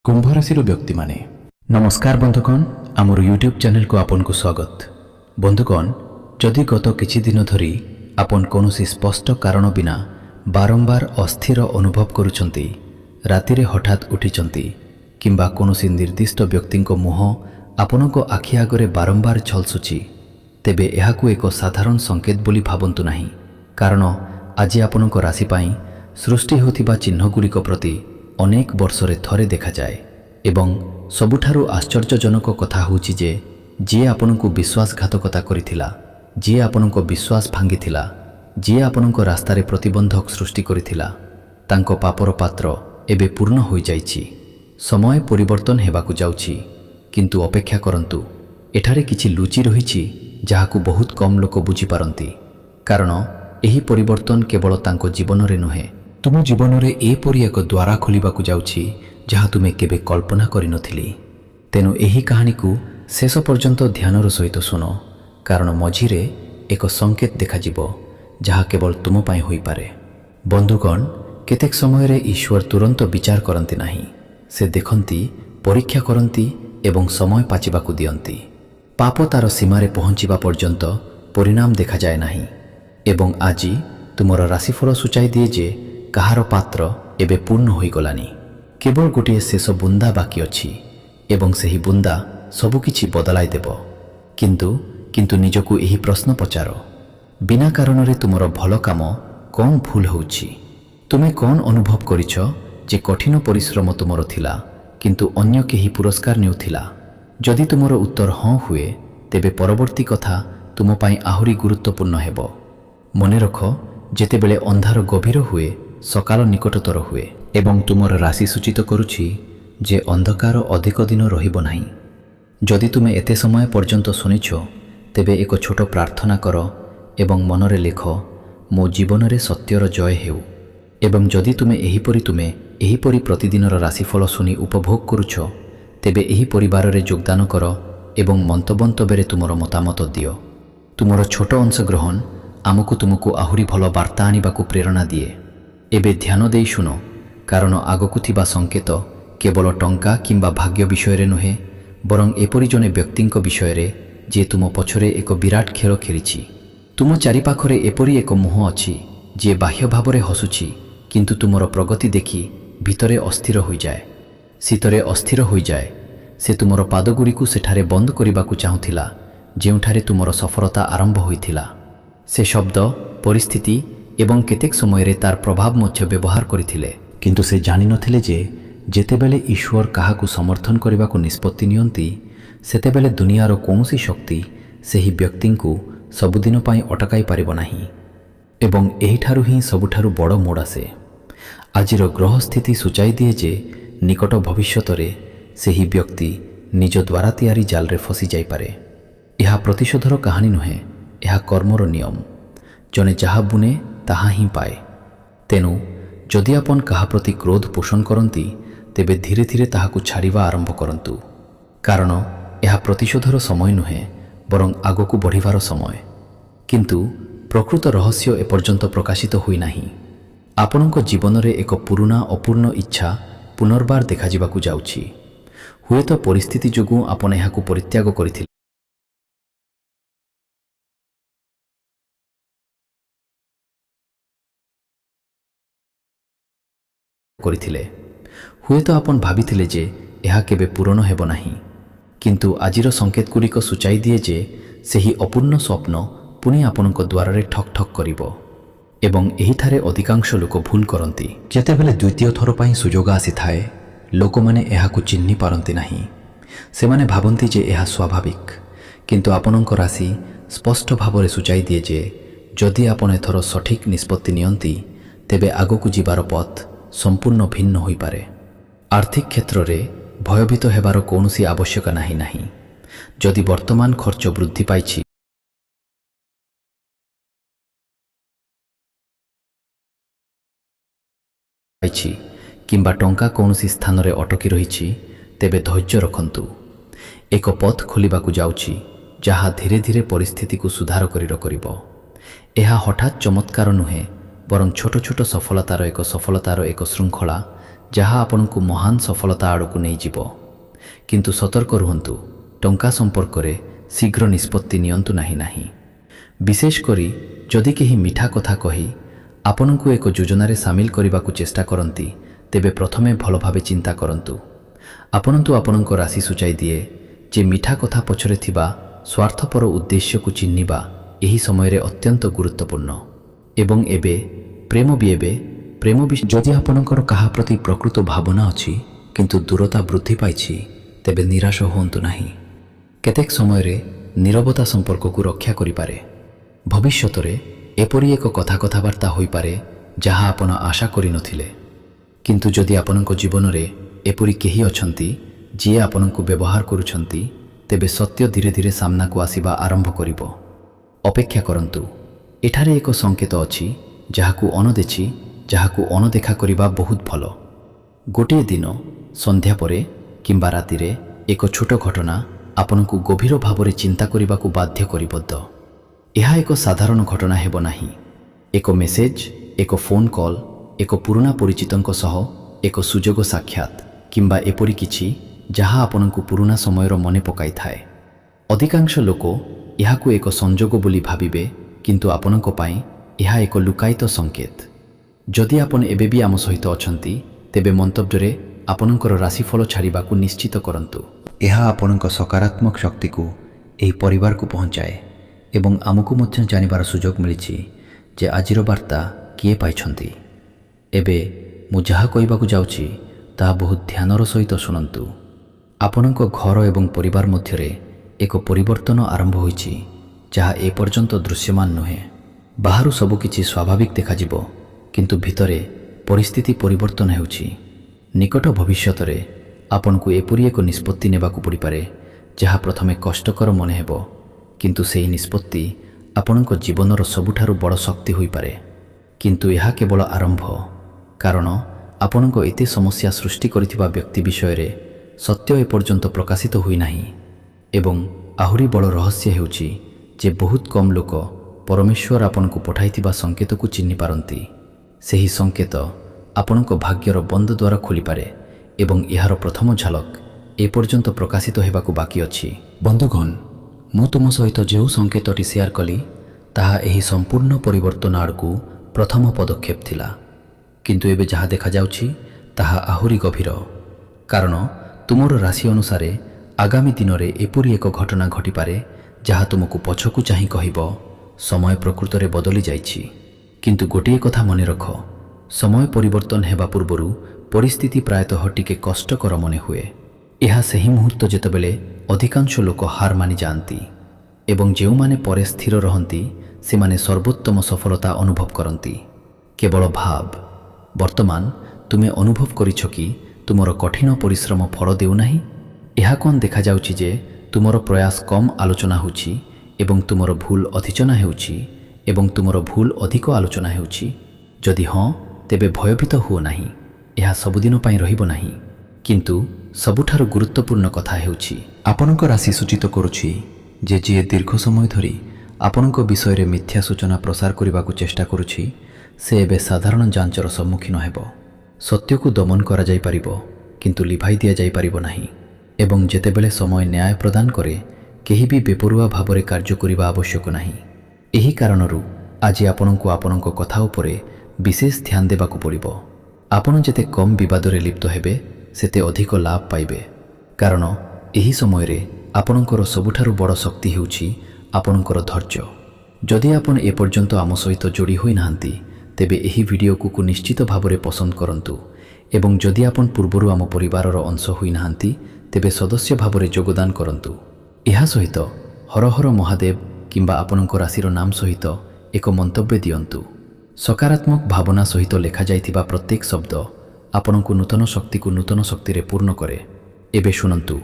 कुंभ राशि व्यक्ति माने नमस्कार बंधुगण आमर यूट्यूब चैनल को आपन को स्वागत। बंधुगण जदि गत किछि दिन धरी आपन कोनोसी स्पष्ट कारण बिना बारंबार अस्थिर अनुभव करुछंती, रातिरे हठात उठिछंती किंबा कोनोसी निर्दिष्ट व्यक्ति को मुह आपनको आखि आगरे बारंबार झलसुची, तेबे एहाकु एक साधारण संकेत बोली भाबंतु नाही। कारण आज आपनक राशि पाई सृष्टि होतिबा चिन्हगुड़िक प्रति अनेक वर्षरे थरे देखा जाए एवं सबुठारु आश्चर्यजनक कथा होउछि जे जी आपनकु विश्वासघातकता करिथिला, जी आपनक विश्वास भांगिथिला, जी आपनक रास्तारे प्रतिबंधक सृष्टि करिथिला, तांको पापर पात्र एबे पूर्ण होई जाइछि। समय परिवर्तन हेबाकु जाउछि, किंतु अपेक्षा करंतु एठारे किछि लुचि रहिछि जाहाकु बहुत कम लोक बुझी पारंती। कारण एही परिवर्तन केवल तांको जीवन रे नुहे, तुम जीवन रे एपरि एक द्वारा खोलिबाकु जाउछि जहा तुमे केबे कल्पना करि नथिली। तेनु एही कहानी को शेष पर्यंत ध्यानर सहित सुनो, कारण मझिरे एक संकेत देखा जिवो जहा केवल तुम पाई होई पारे। बंधुगण केतेक समय रे ईश्वर तुरंत विचार करंती नाही, से देखंती, परीक्षा करंती एवं समय पाचिबाकु दियंती। पाप तार सीमारे पहुंचीबा पर्यंत परिणाम देखा जाए नाही एवं आजी तुमर राशिफल सूचाई दिए जे कहार पात्र एबे पूर्ण होई गलानी। केवल गोटे शेष बुंदा बाकी अछि एवं सेही बुंदा सबुकिछि बदलाई देबो। किंतु निजकु एही प्रश्न पचारो, बिना कारण रे तुमर भल काम कौन भूल होउछि? तुमे कौन अनुभव करिछ जे कठिन परिश्रम तुमर थिला किंतु अन्य केही पुरस्कार नेउथिला? जदि तुमर उत्तर हाँ हुए, तेबे परवर्ती कथा तुम पाई आहुरी गुरुत्वपूर्ण हेबो। मने रख, जेतेबेले अंधार गभीर हुए सकाल निकटतर हुए एवं तुमर राशि सूचित करुछि जे अंधकार अधिक दिन रहिबो नाही। जदि तुमे एते समय पर्यंत सुनिछ, तेबे एक छोट प्रार्थना कर एवं मनरे लेख, मो जीवन रे सत्यर जय हेउ। एवं जदि तुमे एहीपरि प्रतिदिनर राशिफल सुनी उपभोग करुछ, तेबे एही परिवार रे योगदान कर एवं मंतबंतबेरे तुमर मतामत दियो। तुमर छोट अंशग्रहण आमको तुमको आहुरी भल वार्ता आनिबाकु प्रेरणा दिए। एबे ध्यान देई शुनो, कारण आगकु थिबा संकेत केवल टंका किंबा भाग्य विषय रे नुहे, बरं एपरि जने व्यक्तिंक विषय रे जे तुम पछरे एक विराट खेल खेलिछि। तुम चारिपाखरे एपरि एक मुह अछि जे बाह्य भावरे हसुछि, किंतु तुमर प्रगति देखि भितरे अस्थिर होई जाए। शीतरे अस्थिर होई जाए। से तुमर पादगुड़िकु सेठारे बंद करिबाकु चाहुथिला जेउठारे तुमर सफलता आरंभ होइथिला। से शब्द, परिस्थिति एवं केतेक समय रे तार प्रभाव मध्य व्यवहार करिथिले, किंतु से जानि नथिले जे जेतेबेले ईश्वर काहाकु समर्थन करिबाकु निष्पत्ति नियंती, सेतेबेले दुनियार कौनसी शक्ति सेही व्यक्तिंकु सबुदिन पाई अटकाई पारिबो नाही एवं एहिठारु ही सबुठारु बड़ मोड़ आसे। आजिर ग्रह स्थिति सूचाई दिए जे निकट भविष्यतरे सेही व्यक्ति निज द्वारा तैयारी जाल रे फसी जाई पारे। यह प्रतिशोधर कहानी नुहे, यह कर्मर नियम। जने जहा बुने ताहा ही पाए। तेनु जदि आपन कहा प्रति क्रोध पोषण करंती, तेबे धीरे धीरे ताहाकु छाड़िबा आरंभ करंतु। कारण यह प्रतिशोधर समय नुहे, बरं आगकु बढ़िबार समय। किंतु प्रकृत रहस्य एपर्यंत प्रकाशित होई नाही। आपनक जीवन रे एक पुराना अपूर्ण इच्छा पुनर्बार देखा जिबाकु जाउछि। हुएत परिस्थिति जोगु आपन एहाकु परित्याग करिथिले, हुएत आपन भाबिथिले जे एहा केबे पूर्ण हेबो नाही, किंतु आजिर संकेत गुड़िक सूचाई दिए जे सेही अपूर्ण स्वप्न पुणी आपनक द्वार रे ठक ठक करिबो। एवं एहिथारे अधिकांश लोक भूल करंती। जेतेबेले द्वितीय थर पाई सुजोग आसी थाए, लोक माने एहाकु चिन्हि पारंती नाही। सेमाने भाबंती जे एहा स्वाभाविक, किंतु आपनक राशि स्पष्ट भावरे सूचाई दिए जे जदि आपन एथर सठिक निष्पत्ति नियंती, तेबे आगकु जिबार पथ संपूर्ण भिन्न होई पारे। आर्थिक क्षेत्र रे भयभीत हेबार कौनसी आवश्यक नाही। जदि वर्तमान खर्च वृद्धि पाइछि किंबा टंका कौनसी स्थान रे अटकी रहिछि, तेबे धैर्य रखंतु। एक पथ खोलिबाकु जाउछि जहा धीरे धीरे परिस्थिति को सुधार करिबो। एहा हठात चमत्कार नुहे, बरं छोट छोट सफलतार एक श्रृंखला ଯାହା ଆପଣଙ୍କୁ ମହାନ ସଫଳତା ଆଡ଼କୁ ନେଇଯିବ। କିନ୍ତୁ ସତର୍କ ରୁହନ୍ତୁ, ଟଙ୍କା ସମ୍ପର୍କରେ ଶୀଘ୍ର ନିଷ୍ପତ୍ତି ନିଅନ୍ତୁ ନାହିଁ। ବିଶେଷ କରି ଯଦି କେହି ମିଠା କଥା କହି ଆପଣଙ୍କୁ ଏକ ଯୋଜନାରେ ସାମିଲ କରିବାକୁ ଚେଷ୍ଟା କରନ୍ତି, ତେବେ ପ୍ରଥମେ ଭଲ ଭାବେ ଚିନ୍ତା କରନ୍ତୁ। ଆପଣଙ୍କ ରାଶି ସୂଚାଇ ଦିଏ ଯେ ମିଠା କଥା ପଛରେ ଥିବା ସ୍ୱାର୍ଥପର ଉଦ୍ଦେଶ୍ୟକୁ ଚିହ୍ନିବା ଏହି ସମୟରେ ଅତ୍ୟନ୍ତ ଗୁରୁତ୍ୱପୂର୍ଣ୍ଣ। ଏବଂ ଏବେ ପ୍ରେମ ଯଦି ଆପଣଙ୍କର କାହା ପ୍ରତି ପ୍ରକୃତ ଭାବନା ଅଛି କିନ୍ତୁ ଦୂରତା ବୃଦ୍ଧି ପାଇଛି, ତେବେ ନିରାଶ ହୁଅନ୍ତୁ ନାହିଁ। କେତେକ ସମୟରେ ନୀରବତା ସମ୍ପର୍କକୁ ରକ୍ଷା କରିପାରେ। ଭବିଷ୍ୟତରେ ଏପରି ଏକ କଥାବାର୍ତ୍ତା ହୋଇପାରେ ଯାହା ଆପଣ ଆଶା କରିନଥିଲେ। କିନ୍ତୁ ଯଦି ଆପଣଙ୍କ ଜୀବନରେ ଏପରି କେହି ଅଛନ୍ତି ଯିଏ ଆପଣଙ୍କୁ ବ୍ୟବହାର କରୁଛନ୍ତି, ତେବେ ସତ୍ୟ ଧୀରେ ଧୀରେ ସାମ୍ନାକୁ ଆସିବା ଆରମ୍ଭ କରିବ। ଅପେକ୍ଷା କରନ୍ତୁ, ଏଠାରେ ଏକ ସଙ୍କେତ ଅଛି ଯାହାକୁ ଅଣଦେଖା କରିବା ବହୁତ ଭଲ। ଗୋଟିଏ ଦିନ ସନ୍ଧ୍ୟା ପରେ କିମ୍ବା ରାତିରେ ଏକ ଛୋଟ ଘଟଣା ଆପଣଙ୍କୁ ଗଭୀର ଭାବରେ ଚିନ୍ତା କରିବାକୁ ବାଧ୍ୟ କରିବ। ଏହା ଏକ ସାଧାରଣ ଘଟଣା ହେବ ନାହିଁ। ଏକ ମେସେଜ, ଏକ ଫୋନ୍ କଲ୍, ଏକ ପୁରୁଣା ପରିଚିତଙ୍କ ସହ ଏକ ସୁଯୋଗ ସାକ୍ଷାତ କିମ୍ବା ଏପରି କିଛି ଯାହା ଆପଣଙ୍କୁ ପୁରୁଣା ସମୟର ମନେ ପକାଇଥାଏ। ଅଧିକାଂଶ ଲୋକ ଏହାକୁ ଏକ ସଂଯୋଗ ବୋଲି ଭାବିବେ, କିନ୍ତୁ ଆପଣଙ୍କ ପାଇଁ ଏହା ଏକ ଲୁକାୟିତ ସଙ୍କେତ। ଯଦି ଆପଣ ଏବେ ବି ଆମ ସହିତ ଅଛନ୍ତି, ତେବେ ମନ୍ତବ୍ୟରେ ଆପଣଙ୍କର ରାଶିଫଳ ଛାଡ଼ିବାକୁ ନିଶ୍ଚିତ କରନ୍ତୁ। ଏହା ଆପଣଙ୍କ ସକାରାତ୍ମକ ଶକ୍ତିକୁ ଏହି ପରିବାରକୁ ପହଞ୍ଚାଏ ଏବଂ ଆମକୁ ମଧ୍ୟ ଜାଣିବାର ସୁଯୋଗ ମିଳିଛି ଯେ ଆଜିର ବାର୍ତ୍ତା କିଏ ପାଇଛନ୍ତି। ଏବେ ମୁଁ ଯାହା କହିବାକୁ ଯାଉଛି ତାହା ବହୁତ ଧ୍ୟାନର ସହିତ ଶୁଣନ୍ତୁ। ଆପଣଙ୍କ ଘର ଏବଂ ପରିବାର ମଧ୍ୟରେ ଏକ ପରିବର୍ତ୍ତନ ଆରମ୍ଭ ହୋଇଛି ଯାହା ଏପର୍ଯ୍ୟନ୍ତ ଦୃଶ୍ୟମାନ ନୁହେଁ। ବାହାରୁ ସବୁକିଛି ସ୍ୱାଭାବିକ ଦେଖାଯିବ, କିନ୍ତୁ ଭିତରେ ପରିସ୍ଥିତି ପରିବର୍ତ୍ତନ ହେଉଛି। ନିକଟ ଭବିଷ୍ୟତରେ ଆପଣଙ୍କୁ ଏପରି ଏକ ନିଷ୍ପତ୍ତି ନେବାକୁ ପଡ଼ିପାରେ ଯାହା ପ୍ରଥମେ କଷ୍ଟକର ମନେ ହେବ, କିନ୍ତୁ ସେହି ନିଷ୍ପତ୍ତି ଆପଣଙ୍କ ଜୀବନର ସବୁଠାରୁ ବଡ଼ ଶକ୍ତି ହୋଇପାରେ। କିନ୍ତୁ ଏହା କେବଳ ଆରମ୍ଭ, କାରଣ ଆପଣଙ୍କ ଏତେ ସମସ୍ୟା ସୃଷ୍ଟି କରିଥିବା ବ୍ୟକ୍ତି ବିଷୟରେ ସତ୍ୟ ଏପର୍ଯ୍ୟନ୍ତ ପ୍ରକାଶିତ ହୋଇନାହିଁ। ଏବଂ ଆହୁରି ବଡ଼ ରହସ୍ୟ ହେଉଛି ଯେ ବହୁତ କମ୍ ଲୋକ ପରମେଶ୍ୱର ଆପଣଙ୍କୁ ପଠାଇଥିବା ସଙ୍କେତକୁ ଚିହ୍ନି ପାରନ୍ତି। ସେହି ସଙ୍କେତ ଆପଣଙ୍କ ଭାଗ୍ୟର ବନ୍ଦ ଦ୍ୱାର ଖୋଲିପାରେ ଏବଂ ଏହାର ପ୍ରଥମ ଝଲକ ଏପର୍ଯ୍ୟନ୍ତ ପ୍ରକାଶିତ ହେବାକୁ ବାକି ଅଛି। ବନ୍ଧୁଗଣ, ମୁଁ ତୁମ ସହିତ ଯେଉଁ ସଙ୍କେତଟି ସେୟାର କଲି ତାହା ଏହି ସମ୍ପୂର୍ଣ୍ଣ ପରିବର୍ତ୍ତନ ଆଡ଼କୁ ପ୍ରଥମ ପଦକ୍ଷେପ ଥିଲା। କିନ୍ତୁ ଏବେ ଯାହା ଦେଖାଯାଉଛି ତାହା ଆହୁରି ଗଭୀର, କାରଣ ତୁମର ରାଶି ଅନୁସାରେ ଆଗାମୀ ଦିନରେ ଏପରି ଏକ ଘଟଣା ଘଟିପାରେ ଯାହା ତୁମକୁ ପଛକୁ ଚାହିଁ କହିବ, ସମୟ ପ୍ରକୃତରେ ବଦଳି ଯାଇଛି। କିନ୍ତୁ ଗୋଟିଏ କଥା ମନେ ରଖ, ସମୟ ପରିବର୍ତ୍ତନ ହେବା ପୂର୍ବରୁ ପରିସ୍ଥିତି ପ୍ରାୟତଃ ଟିକେ କଷ୍ଟକର ମନେ ହୁଏ। ଏହା ସେହି ମୁହୂର୍ତ୍ତ ଯେତେବେଳେ ଅଧିକାଂଶ ଲୋକ ହାର ମାନିଯାଆନ୍ତି ଏବଂ ଯେଉଁମାନେ ପରେ ସ୍ଥିର ରହନ୍ତି ସେମାନେ ସର୍ବୋତ୍ତମ ସଫଳତା ଅନୁଭବ କରନ୍ତି। କେବଳ ଭାବ, ବର୍ତ୍ତମାନ ତୁମେ ଅନୁଭବ କରିଛ କି ତୁମର କଠିନ ପରିଶ୍ରମ ଫଳ ଦେଉନାହିଁ? ଏହା କ'ଣ ଦେଖାଯାଉଛି ଯେ ତୁମର ପ୍ରୟାସ କମ୍ ଆଲୋଚନା ହେଉଛି ଏବଂ ତୁମର ଭୁଲ ଅଧିଚନା ହେଉଛି ଏବଂ ତୁମର ଭୁଲ ଅଧିକ ଆଲୋଚନା ହେଉଛି? ଯଦି ହଁ, ତେବେ ଭୟଭୀତ ହୁଅ ନାହିଁ। ଏହା ସବୁଦିନ ପାଇଁ ରହିବ ନାହିଁ। କିନ୍ତୁ ସବୁଠାରୁ ଗୁରୁତ୍ୱପୂର୍ଣ୍ଣ କଥା ହେଉଛି ଆପଣଙ୍କ ରାଶି ସୂଚିତ କରୁଛି ଯେ ଯିଏ ଦୀର୍ଘ ସମୟ ଧରି ଆପଣଙ୍କ ବିଷୟରେ ମିଥ୍ୟା ସୂଚନା ପ୍ରସାର କରିବାକୁ ଚେଷ୍ଟା କରୁଛି, ସେ ଏବେ ସାଧାରଣ ଯାଞ୍ଚର ସମ୍ମୁଖୀନ ହେବ। ସତ୍ୟକୁ ଦମନ କରାଯାଇପାରିବ, କିନ୍ତୁ ଲିଭାଇ ଦିଆଯାଇପାରିବ ନାହିଁ। ଏବଂ ଯେତେବେଳେ ସମୟ ନ୍ୟାୟ ପ୍ରଦାନ କରେ, କେହି ବି ବେପରୁଆ ଭାବରେ କାର୍ଯ୍ୟ କରିବା ଆବଶ୍ୟକ ନାହିଁ। ଏହି କାରଣରୁ ଆଜି ଆପଣଙ୍କୁ ଆପଣଙ୍କ କଥା ଉପରେ ବିଶେଷ ଧ୍ୟାନ ଦେବାକୁ ପଡ଼ିବ। ଆପଣ ଯେତେ କମ୍ ବିବାଦରେ ଲିପ୍ତ ହେବେ, ସେତେ ଅଧିକ ଲାଭ ପାଇବେ, କାରଣ ଏହି ସମୟରେ ଆପଣଙ୍କର ସବୁଠାରୁ ବଡ଼ ଶକ୍ତି ହେଉଛି ଆପଣଙ୍କର ଧୈର୍ଯ୍ୟ। ଯଦି ଆପଣ ଏପର୍ଯ୍ୟନ୍ତ ଆମ ସହିତ ଯୋଡ଼ି ହୋଇନାହାନ୍ତି, ତେବେ ଏହି ଭିଡ଼ିଓକୁ ନିଶ୍ଚିତ ଭାବରେ ପସନ୍ଦ କରନ୍ତୁ ଏବଂ ଯଦି ଆପଣ ପୂର୍ବରୁ ଆମ ପରିବାରର ଅଂଶ ହୋଇନାହାନ୍ତି, ତେବେ ସଦସ୍ୟ ଭାବରେ ଯୋଗଦାନ କରନ୍ତୁ। ଏହା ସହିତ ହର ହର ମହାଦେବ କିମ୍ବା ଆପଣଙ୍କ ରାଶିର ନାମ ସହିତ ଏକ ମନ୍ତବ୍ୟ ଦିଅନ୍ତୁ। ସକାରାତ୍ମକ ଭାବନା ସହିତ ଲେଖାଯାଇଥିବା ପ୍ରତ୍ୟେକ ଶବ୍ଦ ଆପଣଙ୍କୁ ନୂତନ ଶକ୍ତିରେ ପୂର୍ଣ୍ଣ କରେ। ଏବେ ଶୁଣନ୍ତୁ,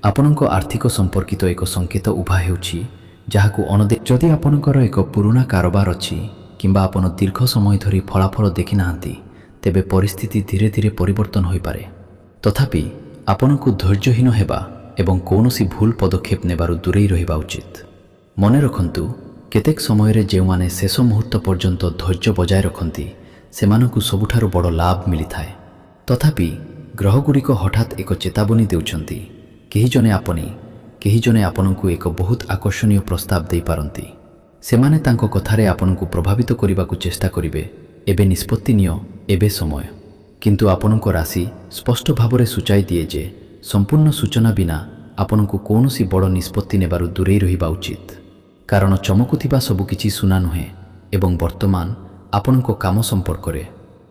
ଆପଣଙ୍କ ଆର୍ଥିକ ସମ୍ପର୍କିତ ଏକ ସଙ୍କେତ ଉଭା ହେଉଛି ଯାହାକୁ ଯଦି ଆପଣଙ୍କର ଏକ ପୁରୁଣା କାରବାର ଅଛି କିମ୍ବା ଆପଣ ଦୀର୍ଘ ସମୟ ଧରି ଫଳାଫଳ ଦେଖିନାହାନ୍ତି, ତେବେ ପରିସ୍ଥିତି ଧୀରେ ଧୀରେ ପରିବର୍ତ୍ତନ ହୋଇପାରେ। ତଥାପି ଆପଣଙ୍କୁ ଧୈର୍ଯ୍ୟହୀନ ହେବା ଏବଂ କୌଣସି ଭୁଲ ପଦକ୍ଷେପ ନେବାରୁ ଦୂରେଇ ରହିବା ଉଚିତ। ମନେ ରଖନ୍ତୁ, କେତେକ ସମୟରେ ଯେଉଁମାନେ ଶେଷ ମୁହୂର୍ତ୍ତ ପର୍ଯ୍ୟନ୍ତ ଧୈର୍ଯ୍ୟ ବଜାୟ ରଖନ୍ତି ସେମାନଙ୍କୁ ସବୁଠାରୁ ବଡ଼ ଲାଭ ମିଳିଥାଏ। ତଥାପି ଗ୍ରହଗୁଡ଼ିକ ହଠାତ୍ ଏକ ଚେତାବନୀ ଦେଉଛନ୍ତି। କେହି ଜଣେ ଆପଣଙ୍କୁ ଏକ ବହୁତ ଆକର୍ଷଣୀୟ ପ୍ରସ୍ତାବ ଦେଇପାରନ୍ତି। ସେମାନେ ତାଙ୍କ କଥାରେ ଆପଣଙ୍କୁ ପ୍ରଭାବିତ କରିବାକୁ ଚେଷ୍ଟା କରିବେ। ଏବେ ନିଷ୍ପତ୍ତି ନିଅ, ଏବେ ସମୟ। କିନ୍ତୁ ଆପଣଙ୍କ ରାଶି ସ୍ପଷ୍ଟ ଭାବରେ ସୂଚାଇ ଦିଏ ଯେ ସମ୍ପୂର୍ଣ୍ଣ ସୂଚନା ବିନା ଆପଣଙ୍କୁ କୌଣସି ବଡ଼ ନିଷ୍ପତ୍ତି ନେବାରୁ ଦୂରେଇ ରହିବା ଉଚିତ। କାରଣ ଚମକୁଥିବା ସବୁକିଛି ସୁନା ନୁହେଁ। ଏବଂ ବର୍ତ୍ତମାନ ଆପଣଙ୍କ କାମ ସମ୍ପର୍କରେ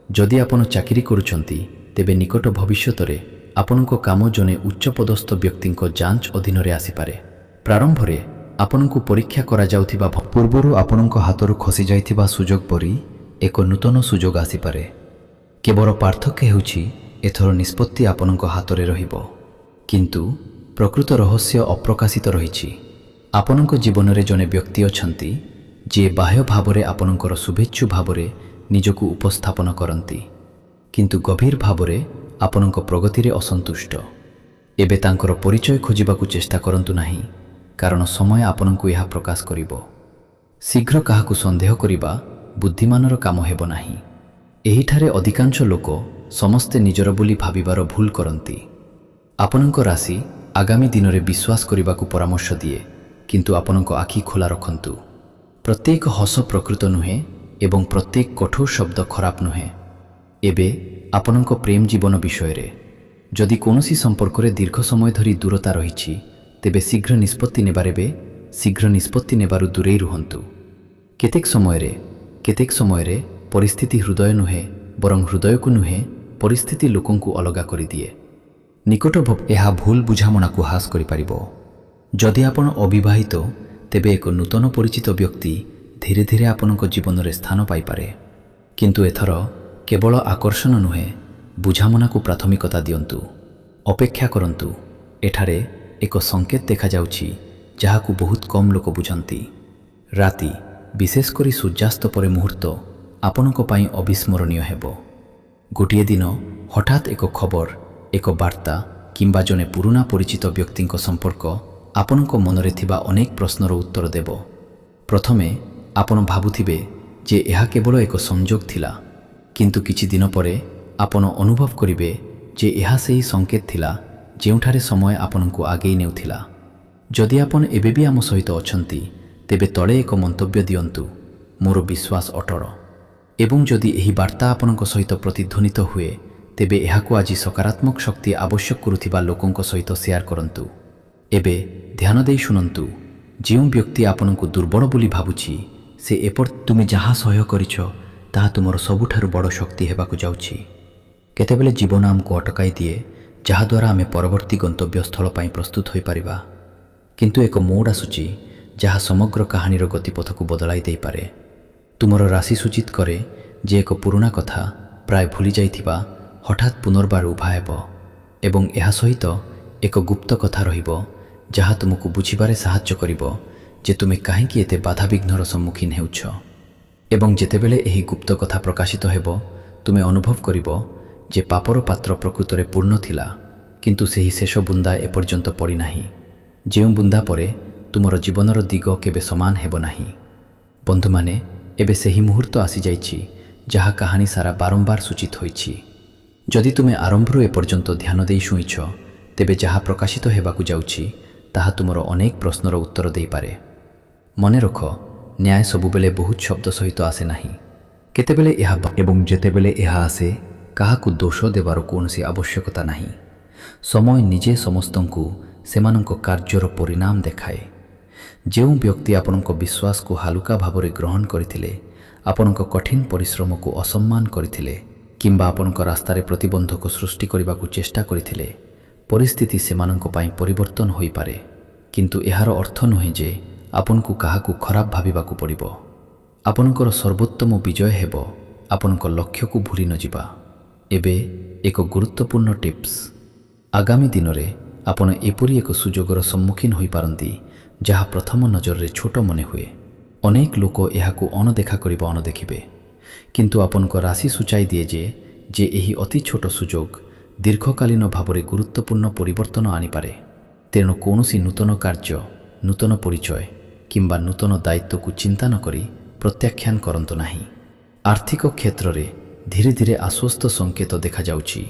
ଯଦି ଆପଣ ଚାକିରି କରୁଛନ୍ତି, ତେବେ ନିକଟ ଭବିଷ୍ୟତରେ ଆପଣଙ୍କ କାମ ଜଣେ ଉଚ୍ଚପଦସ୍ଥ ବ୍ୟକ୍ତିଙ୍କ ଯାଞ୍ଚ ଅଧୀନରେ ଆସିପାରେ। ପ୍ରାରମ୍ଭରେ ଆପଣଙ୍କୁ ପରୀକ୍ଷା କରାଯାଉଥିବା ପୂର୍ବରୁ ଆପଣଙ୍କ ହାତରୁ ଖସିଯାଇଥିବା ସୁଯୋଗ ପରି ଏକ ନୂତନ ସୁଯୋଗ ଆସିପାରେ। କେବଳ ପାର୍ଥକ୍ୟ ହେଉଛି ଏଥର ନିଷ୍ପତ୍ତି ଆପଣଙ୍କ ହାତରେ ରହିବ। କିନ୍ତୁ ପ୍ରକୃତ ରହସ୍ୟ ଅପ୍ରକାଶିତ ରହିଛି। ଆପଣଙ୍କ ଜୀବନରେ ଜଣେ ବ୍ୟକ୍ତି ଅଛନ୍ତି ଯିଏ ବାହ୍ୟ ଭାବରେ ଆପଣଙ୍କର ଶୁଭେଚ୍ଛୁ ଭାବରେ ନିଜକୁ ଉପସ୍ଥାପନ କରନ୍ତି, କିନ୍ତୁ ଗଭୀର ଭାବରେ ଆପଣଙ୍କ ପ୍ରଗତିରେ ଅସନ୍ତୁଷ୍ଟ। ଏବେ ତାଙ୍କର ପରିଚୟ ଖୋଜିବାକୁ ଚେଷ୍ଟା କରନ୍ତୁ ନାହିଁ, କାରଣ ସମୟ ଆପଣଙ୍କୁ ଏହା ପ୍ରକାଶ କରିବ। ଶୀଘ୍ର କାହାକୁ ସନ୍ଦେହ କରିବା ବୁଦ୍ଧିମାନର କାମ ହେବ ନାହିଁ। ଏହିଠାରେ ଅଧିକାଂଶ ଲୋକ ସମସ୍ତେ ନିଜର ବୋଲି ଭାବିବାର ଭୁଲ କରନ୍ତି। ଆପଣଙ୍କ ରାଶି ଆଗାମୀ ଦିନରେ ବିଶ୍ୱାସ କରିବାକୁ ପରାମର୍ଶ ଦିଏ, କିନ୍ତୁ ଆପଣଙ୍କ ଆଖି ଖୋଲା ରଖନ୍ତୁ। ପ୍ରତ୍ୟେକ ହସ ପ୍ରକୃତ ନୁହେଁ ଏବଂ ପ୍ରତ୍ୟେକ କଠୋର ଶବ୍ଦ ଖରାପ ନୁହେଁ। ଏବେ ଆପଣଙ୍କ ପ୍ରେମ ଜୀବନ ବିଷୟରେ ଯଦି କୌଣସି ସମ୍ପର୍କରେ ଦୀର୍ଘ ସମୟ ଧରି ଦୂରତା ରହିଛି, ତେବେ ଶୀଘ୍ର ନିଷ୍ପତ୍ତି ନେବାରୁ ଦୂରେଇ ରୁହନ୍ତୁ। କେତେକ ସମୟରେ ପରିସ୍ଥିତି ହୃଦୟ ନୁହେଁ, ବରଂ ହୃଦୟକୁ ନୁହେଁ, ପରିସ୍ଥିତି ଲୋକଙ୍କୁ ଅଲଗା କରିଦିଏ। ଏହା ଭୁଲ ବୁଝାମଣାକୁ ହ୍ରାସ କରିପାରିବ। ଯଦି ଆପଣ ଅବିବାହିତ, ତେବେ ଏକ ନୂତନ ପରିଚିତ ବ୍ୟକ୍ତି ଧୀରେ ଧୀରେ ଆପଣଙ୍କ ଜୀବନରେ ସ୍ଥାନ ପାଇପାରେ। କିନ୍ତୁ ଏଥର କେବଳ ଆକର୍ଷଣ ନୁହେଁ, ବୁଝାମଣାକୁ ପ୍ରାଥମିକତା ଦିଅନ୍ତୁ। ଅପେକ୍ଷା କରନ୍ତୁ। ଏଠାରେ ଏକ ସଂକେତ ଦେଖାଯାଉଛି ଯାହାକୁ ବହୁତ କମ୍ ଲୋକ ବୁଝନ୍ତି। ରାତି, ବିଶେଷ କରି ସୂର୍ଯ୍ୟାସ୍ତ ପରେ ମୁହୂର୍ତ୍ତ ଆପଣଙ୍କ ପାଇଁ ଅବିସ୍ମରଣୀୟ ହେବ। ଗୋଟିଏ ଦିନ ହଠାତ୍ ଏକ ଖବର, ଏକ ବାର୍ତ୍ତା କିମ୍ବା ଜଣେ ପୁରୁଣା ପରିଚିତ ବ୍ୟକ୍ତିଙ୍କ ସମ୍ପର୍କ ଆପଣଙ୍କ ମନରେ ଥିବା ଅନେକ ପ୍ରଶ୍ନର ଉତ୍ତର ଦେବ। ପ୍ରଥମେ ଆପଣ ଭାବୁଥିବେ ଯେ ଏହା କେବଳ ଏକ ସଂଯୋଗ ଥିଲା, କିନ୍ତୁ କିଛି ଦିନ ପରେ ଆପଣ ଅନୁଭବ କରିବେ ଯେ ଏହା ସେହି ସଂକେତ ଥିଲା ଯେଉଁଠାରେ ସମୟ ଆପଣଙ୍କୁ ଆଗେଇ ନେଉଥିଲା। ଯଦି ଆପଣ ଏବେ ବି ଆମ ସହିତ ଅଛନ୍ତି, ତେବେ ତଳେ ଏକ ମନ୍ତବ୍ୟ ଦିଅନ୍ତୁ, ମୋର ବିଶ୍ୱାସ ଅଟଳ। ଏବଂ ଯଦି ଏହି ବାର୍ତ୍ତା ଆପଣଙ୍କ ସହିତ ପ୍ରତିଧ୍ୱନିତ ହୁଏ, ତେବେ ଏହାକୁ ଆଜି ସକାରାତ୍ମକ ଶକ୍ତି ଆବଶ୍ୟକ କରୁଥିବା ଲୋକଙ୍କ ସହିତ ସେୟାର କରନ୍ତୁ। ଏବେ ଧ୍ୟାନ ଦେଇ ଶୁଣନ୍ତୁ। ଯେଉଁ ବ୍ୟକ୍ତି ଆପଣଙ୍କୁ ଦୁର୍ବଳ ବୋଲି ଭାବୁଛି, ସେ ତୁମେ ଯାହା ସହ୍ୟ କରିଛ ତାହା ତୁମର ସବୁଠାରୁ ବଡ଼ ଶକ୍ତି ହେବାକୁ ଯାଉଛି। କେତେବେଳେ ଜୀବନ ଆମକୁ ଅଟକାଇ ଦିଏ, ଯାହାଦ୍ୱାରା ଆମେ ପରବର୍ତ୍ତୀ ଗନ୍ତବ୍ୟସ୍ଥଳ ପାଇଁ ପ୍ରସ୍ତୁତ ହୋଇପାରିବା। କିନ୍ତୁ ଏକ ମୋଡ଼ ଆସୁଛି ଯାହା ସମଗ୍ର କାହାଣୀର ଗତିପଥକୁ ବଦଳାଇ ଦେଇପାରେ। ତୁମର ରାଶି ସୂଚିତ କରେ ଯେ ଏକ ପୁରୁଣା କଥା, ପ୍ରାୟ ଭୁଲି ଯାଇଥିବା, ହଠାତ୍ ପୁନର୍ବାର ଉଭା ହେବ। ଏବଂ ଏହା ସହିତ ଏକ ଗୁପ୍ତ କଥା ରହିବ ଯାହା ତୁମକୁ ବୁଝିବାରେ ସାହାଯ୍ୟ କରିବ ଯେ ତୁମେ କାହିଁକି ଏତେ ବାଧାବିଘ୍ନର ସମ୍ମୁଖୀନ ହେଉଛ। ଏବଂ ଯେତେବେଳେ ଏହି ଗୁପ୍ତ କଥା ପ୍ରକାଶିତ ହେବ, ତୁମେ ଅନୁଭବ କରିବ ଯେ ପାପର ପାତ୍ର ପ୍ରକୃତରେ ପୂର୍ଣ୍ଣ ଥିଲା, କିନ୍ତୁ ସେହି ଶେଷ ବୁନ୍ଦା ଏପର୍ଯ୍ୟନ୍ତ ପଡ଼ିନାହିଁ, ଯେଉଁ ବୁନ୍ଦା ପରେ ତୁମର ଜୀବନର ଦିଗ କେବେ ସମାନ ହେବ ନାହିଁ। ବନ୍ଧୁମାନେ, ଏବେ ସେହି ମୁହୂର୍ତ୍ତ ଆସିଯାଇଛି ଯାହା କାହାଣୀ ସାରା ବାରମ୍ବାର ସୂଚିତ ହୋଇଛି। ଯଦି ତୁମେ ଆରମ୍ଭରୁ ଏପର୍ଯ୍ୟନ୍ତ ଧ୍ୟାନ ଦେଇ ଶୁଣିଛ, ତେବେ ଯାହା ପ୍ରକାଶିତ ହେବାକୁ ଯାଉଛି ତାହା ତୁମର ଅନେକ ପ୍ରଶ୍ନର ଉତ୍ତର ଦେଇପାରେ। ମନେ ରଖ, ନ୍ୟାୟ ସବୁବେଳେ ବହୁତ ଶବ୍ଦ ସହିତ ଆସେ ନାହିଁ। କେତେବେଳେ ଏବଂ ଯେତେବେଳେ ଏହା ଆସେ, କାହାକୁ ଦୋଷ ଦେବାର କୌଣସି ଆବଶ୍ୟକତା ନାହିଁ। ସମୟ ନିଜେ ସମସ୍ତଙ୍କୁ ସେମାନଙ୍କ କାର୍ଯ୍ୟର ପରିଣାମ ଦେଖାଏ। ଯେଉଁ ବ୍ୟକ୍ତି ଆପଣଙ୍କ ବିଶ୍ୱାସକୁ ହାଲୁକା ଭାବରେ ଗ୍ରହଣ କରିଥିଲେ, ଆପଣଙ୍କ କଠିନ ପରିଶ୍ରମକୁ ଅସମ୍ମାନ କରିଥିଲେ କିମ୍ବା ଆପଣଙ୍କ ରାସ୍ତାରେ ପ୍ରତିବନ୍ଧକ ସୃଷ୍ଟି କରିବାକୁ ଚେଷ୍ଟା କରିଥିଲେ, ପରିସ୍ଥିତି ସେମାନଙ୍କ ପାଇଁ ପରିବର୍ତ୍ତନ ହୋଇପାରେ। କିନ୍ତୁ ଏହାର ଅର୍ଥ ନୁହେଁ ଯେ ଆପଣଙ୍କୁ କାହାକୁ ଖରାପ ଭାବିବାକୁ ପଡ଼ିବ। ଆପଣଙ୍କର ସର୍ବୋତ୍ତମ ବିଜୟ ହେବ ଆପଣଙ୍କ ଲକ୍ଷ୍ୟକୁ ଭୁଲି ନ ଯିବା। ଏବେ ଏକ ଗୁରୁତ୍ୱପୂର୍ଣ୍ଣ ଟିପ୍ସ। ଆଗାମୀ ଦିନରେ ଆପଣ ଏପରି ଏକ ସୁଯୋଗର ସମ୍ମୁଖୀନ ହୋଇପାରନ୍ତି ଯାହା ପ୍ରଥମ ନଜରରେ ଛୋଟ ମନେ ହୁଏ। ଅନେକ ଲୋକ ଏହାକୁ ଅଣଦେଖା ଦେଖିବେ, କିନ୍ତୁ ଆପଣଙ୍କ ରାଶି ସୂଚାଇ ଦିଏ ଯେ ଏହି ଅତି ଛୋଟ ସୁଯୋଗ ଦୀର୍ଘକାଳୀନ ଭାବରେ ଗୁରୁତ୍ୱପୂର୍ଣ୍ଣ ପରିବର୍ତ୍ତନ ଆଣିପାରେ। ତେଣୁ କୌଣସି ନୂତନ କାର୍ଯ୍ୟ, ନୂତନ ପରିଚୟ କିମ୍ବା ନୂତନ ଦାୟିତ୍ୱକୁ ଚିନ୍ତା ନ କରି ପ୍ରତ୍ୟାଖ୍ୟାନ କରନ୍ତୁ ନାହିଁ। ଆର୍ଥିକ କ୍ଷେତ୍ରରେ ଧୀରେ ଧୀରେ ଆଶ୍ୱସ୍ତ ସଂକେତ ଦେଖାଯାଉଛି।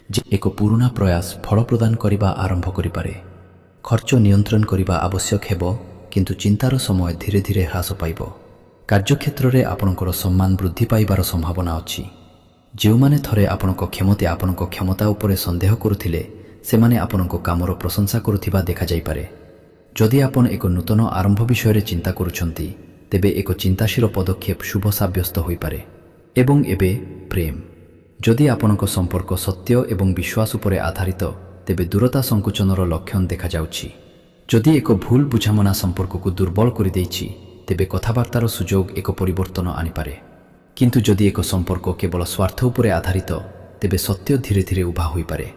ଯେ ଏକ ପୁରୁଣା ପ୍ରୟାସ ଫଳ ପ୍ରଦାନ କରିବା ଆରମ୍ଭ କରିପାରେ। ଖର୍ଚ୍ଚ ନିୟନ୍ତ୍ରଣ କରିବା ଆବଶ୍ୟକ ହେବ, କିନ୍ତୁ ଚିନ୍ତାର ସମୟ ଧୀରେ ଧୀରେ ହ୍ରାସ ପାଇବ। କାର୍ଯ୍ୟକ୍ଷେତ୍ରରେ ଆପଣଙ୍କର ସମ୍ମାନ ବୃଦ୍ଧି ପାଇବାର ସମ୍ଭାବନା ଅଛି। ଯେଉଁମାନେ ଥରେ ଆପଣଙ୍କ କ୍ଷମତା ଉପରେ ସନ୍ଦେହ କରୁଥିଲେ, ସେମାନେ ଆପଣଙ୍କ କାମର ପ୍ରଶଂସା କରୁଥିବା ଦେଖାଯାଇପାରେ। ଯଦି ଆପଣ ଏକ ନୂତନ ଆରମ୍ଭ ବିଷୟରେ ଚିନ୍ତା କରୁଛନ୍ତି, ତେବେ ଏକ ଚିନ୍ତାଶୀଳ ପଦକ୍ଷେପ ଶୁଭ ସାବ୍ୟସ୍ତ ହୋଇପାରେ। ଏବଂ ଏବେ ପ୍ରେମ। ଯଦି ଆପଣଙ୍କ ସମ୍ପର୍କ ସତ୍ୟ ଏବଂ ବିଶ୍ୱାସ ଉପରେ ଆଧାରିତ, ତେବେ ଦୂରତା ସଙ୍କୁଚନର ଲକ୍ଷଣ ଦେଖାଯାଉଛି। ଯଦି ଏକ ଭୁଲ ବୁଝାମଣା ସମ୍ପର୍କକୁ ଦୁର୍ବଳ କରିଦେଇଛି, ତେବେ କଥାବାର୍ତ୍ତାର ସୁଯୋଗ ଏକ ପରିବର୍ତ୍ତନ ଆଣିପାରେ। କିନ୍ତୁ ଯଦି ଏକ ସମ୍ପର୍କ କେବଳ ସ୍ୱାର୍ଥ ଉପରେ ଆଧାରିତ, ତେବେ ସତ୍ୟ ଧୀରେ ଧୀରେ ଉଭା ହୋଇପାରେ।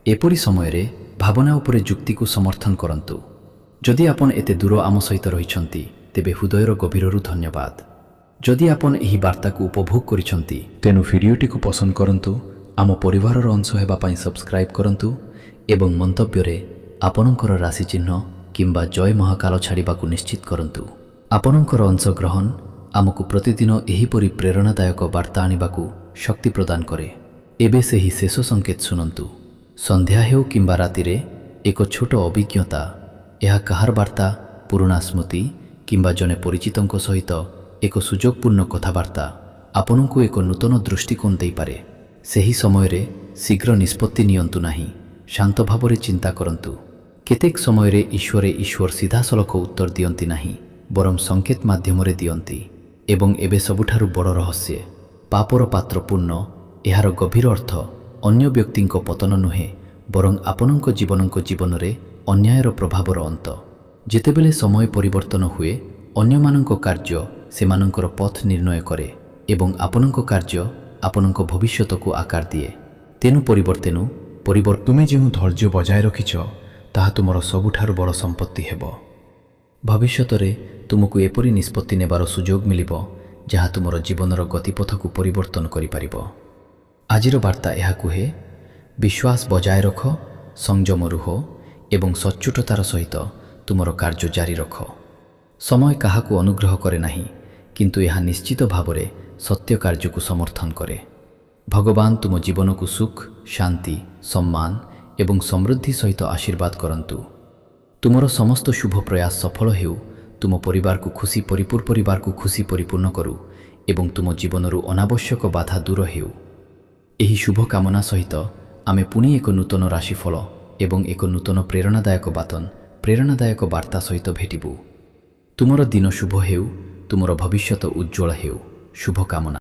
ଏପରି ସମୟରେ ଭାବନା ଉପରେ ଯୁକ୍ତିକୁ ସମର୍ଥନ କରନ୍ତୁ। ଯଦି ଆପଣ ଏତେ ଦୂର ଆମ ସହିତ ରହିଛନ୍ତି, ତେବେ ହୃଦୟର ଗଭୀରରୁ ଧନ୍ୟବାଦ। ଯଦି ଆପଣ ଏହି ବାର୍ତ୍ତାକୁ ଉପଭୋଗ କରିଛନ୍ତି, ତେଣୁ ଭିଡ଼ିଓଟିକୁ ପସନ୍ଦ କରନ୍ତୁ, ଆମ ପରିବାରର ଅଂଶ ହେବା ପାଇଁ ସବସ୍କ୍ରାଇବ୍ କରନ୍ତୁ ଏବଂ ମନ୍ତବ୍ୟରେ ଆପଣଙ୍କର ରାଶି ଚିହ୍ନ କିମ୍ବା ଜୟ ମହାକାଳ ଛାଡ଼ିବାକୁ ନିଶ୍ଚିତ କରନ୍ତୁ। ଆପଣଙ୍କର ଅଂଶଗ୍ରହଣ ଆମକୁ ପ୍ରତିଦିନ ଏହିପରି ପ୍ରେରଣାଦାୟକ ବାର୍ତ୍ତା ଆଣିବାକୁ ଶକ୍ତି ପ୍ରଦାନ କରେ। ଏବେ ସେହି ଶେଷ ସଂକେତ ଶୁଣନ୍ତୁ। ସନ୍ଧ୍ୟା ହେଉ କିମ୍ବା ରାତିରେ ଏକ ଛୋଟ ଅଭିଜ୍ଞତା, ଏହା କାହାର ବାର୍ତ୍ତା, ପୁରୁଣା ସ୍ମୃତି କିମ୍ବା ଜଣେ ପରିଚିତଙ୍କ ସହିତ ଏକ ସୁଯୋଗପୂର୍ଣ୍ଣ କଥାବାର୍ତ୍ତା ଆପଣଙ୍କୁ ଏକ ନୂତନ ଦୃଷ୍ଟିକୋଣ ଦେଇପାରେ। ସେହି ସମୟରେ ଶୀଘ୍ର ନିଷ୍ପତ୍ତି ନିଅନ୍ତୁ ନାହିଁ, ଶାନ୍ତ ଭାବରେ ଚିନ୍ତା କରନ୍ତୁ। କେତେକ ସମୟରେ ଈଶ୍ୱର ସିଧାସଳଖ ଉତ୍ତର ଦିଅନ୍ତି ନାହିଁ, ବରଂ ସଂକେତ ମାଧ୍ୟମରେ ଦିଅନ୍ତି। ଏବଂ ଏବେ ସବୁଠାରୁ ବଡ଼ ରହସ୍ୟ, ପାପର ପାତ୍ର ପୂର୍ଣ୍ଣ। ଏହାର ଗଭୀର ଅର୍ଥ ଅନ୍ୟ ବ୍ୟକ୍ତିଙ୍କ ପତନ ନୁହେଁ, ବରଂ ଆପଣଙ୍କ ଜୀବନରେ ଅନ୍ୟାୟର ପ୍ରଭାବର ଅନ୍ତ। ଯେତେବେଳେ ସମୟ ପରିବର୍ତ୍ତନ ହୁଏ, ଅନ୍ୟମାନଙ୍କ କାର୍ଯ୍ୟ ସେମାନଙ୍କର ପଥ ନିର୍ଣ୍ଣୟ କରେ ଏବଂ ଆପଣଙ୍କ କାର୍ଯ୍ୟ ଆପଣଙ୍କ ଭବିଷ୍ୟତକୁ ଆକାର ଦିଏ। ତେଣୁ ତୁମେ ଯେଉଁ ଧୈର୍ଯ୍ୟ ବଜାୟ ରଖିଛ, ତାହା ତୁମର ସବୁଠାରୁ ବଡ଼ ସମ୍ପତ୍ତି ହେବ। ଭବିଷ୍ୟତରେ ତୁମକୁ ଏପରି ନିଷ୍ପତ୍ତି ନେବାର ସୁଯୋଗ ମିଳିବ, ଯାହା ତୁମର ଜୀବନର ଗତିପଥକୁ ପରିବର୍ତ୍ତନ କରିପାରିବ। ଆଜିର ବାର୍ତ୍ତା ଏହା କୁହେ, ବିଶ୍ୱାସ ବଜାୟ ରଖ, ସଂଯମ ରୁହ ଏବଂ ସଚ୍ଚୋଟତାର ସହିତ ତୁମର କାର୍ଯ୍ୟ ଜାରି ରଖ। ସମୟ କାହାକୁ ଅନୁଗ୍ରହ କରେ ନାହିଁ, କିନ୍ତୁ ଏହା ନିଶ୍ଚିତ ଭାବରେ ସତ୍ୟ କାର୍ଯ୍ୟକୁ ସମର୍ଥନ କରେ। ଭଗବାନ ତୁମ ଜୀବନକୁ ସୁଖ, ଶାନ୍ତି, ସମ୍ମାନ ଏବଂ ସମୃଦ୍ଧି ସହିତ ଆଶୀର୍ବାଦ କରନ୍ତୁ। ତୁମର ସମସ୍ତ ଶୁଭ ପ୍ରୟାସ ସଫଳ ହେଉ, ତୁମ ପରିବାରକୁ ଖୁସି ପରିପୂର୍ଣ୍ଣ କରୁ ଏବଂ ତୁମ ଜୀବନରୁ ଅନାବଶ୍ୟକ ବାଧା ଦୂର ହେଉ। ଏହି ଶୁଭ କାମନା ସହିତ ଆମେ ପୁଣି ଏକ ନୂତନ ରାଶିଫଳ ଏବଂ ଏକ ନୂତନ ପ୍ରେରଣାଦାୟକ ବାର୍ତ୍ତା ସହିତ ଭେଟିବୁ। ତୁମର ଦିନ ଶୁଭ ହେଉ, ତୁମର ଭବିଷ୍ୟତ ଉଜ୍ଜ୍ୱଳ ହେଉ। ଶୁଭକାମନା।